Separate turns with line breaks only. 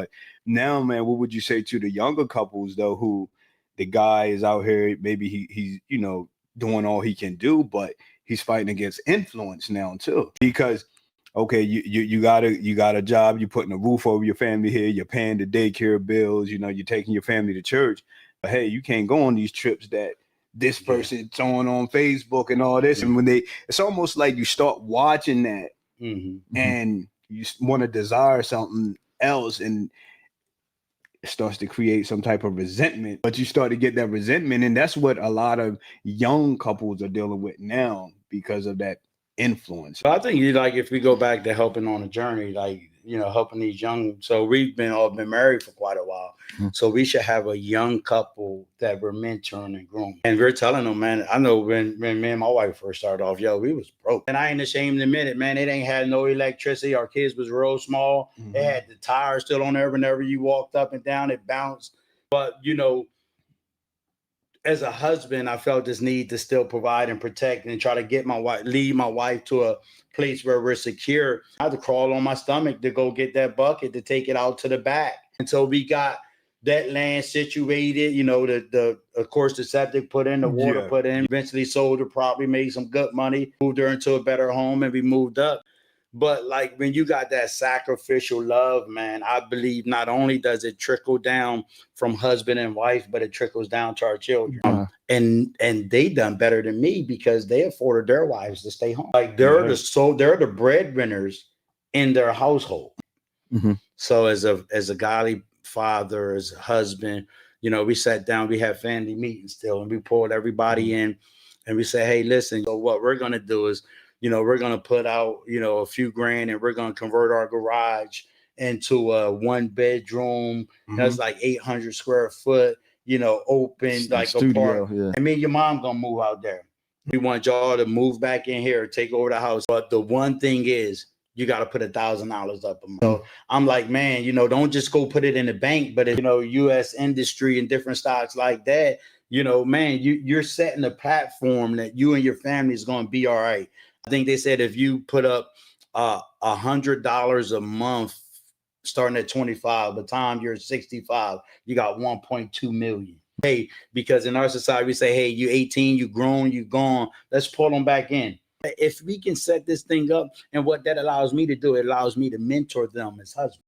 But now, man, what would you say to the younger couples though, who the guy is out here, maybe he's doing all he can do, but he's fighting against influence now too. Because okay, you got a job, you're putting a roof over your family here, you're paying the daycare bills, you're taking your family to church. But hey, you can't go on these trips that this person throwing on Facebook and all this. And when it's almost like you start watching that and you want to desire something else, and it starts to create some type of resentment. But you start to get that resentment, and that's what a lot of young couples are dealing with now because of that influence.
I think if we go back to helping on a journey, helping these young. So we've all been married for quite a while. So we should have a young couple that we're mentoring and grooming. And we're telling them, man, I know when me and my wife first started off, we was broke. And I ain't ashamed to admit it, man. It ain't had no electricity. Our kids was real small. It had the tires still on there. Whenever you walked up and down, it bounced. But, as a husband, I felt this need to still provide and protect and try to lead my wife to a place where we're secure. I had to crawl on my stomach to go get that bucket to take it out to the back. And so we got that land situated, of course, the septic put in, the water put in, eventually sold the property, made some good money, moved her into a better home, and we moved up. But when you got that sacrificial love, man, I believe not only does it trickle down from husband and wife, but it trickles down to our children. And they done better than me because they afforded their wives to stay home. They're the breadwinners in their household. So as a godly father, as a husband, we sat down, we had family meetings still, and we pulled everybody in, and we said, hey, listen, so what we're gonna do is, we're going to put out, a few grand, and we're going to convert our garage into a 1-bedroom. That's like 800 square foot, open, like
studio,
apartment. And me and your mom going to move out there. We want y'all to move back in here, take over the house. But the one thing is, you got to put $1,000 up a month. So I'm like, man, don't just go put it in the bank, but U.S. industry and different stocks like that, man, you're setting a platform that you and your family is going to be all right. I think they said if you put up $100 a month starting at 25, by the time you're 65, you got 1.2 million. Hey, because in our society, we say, hey, you 18, you grown, you gone. Let's pull them back in. If we can set this thing up, and what that allows me to do, it allows me to mentor them as husbands.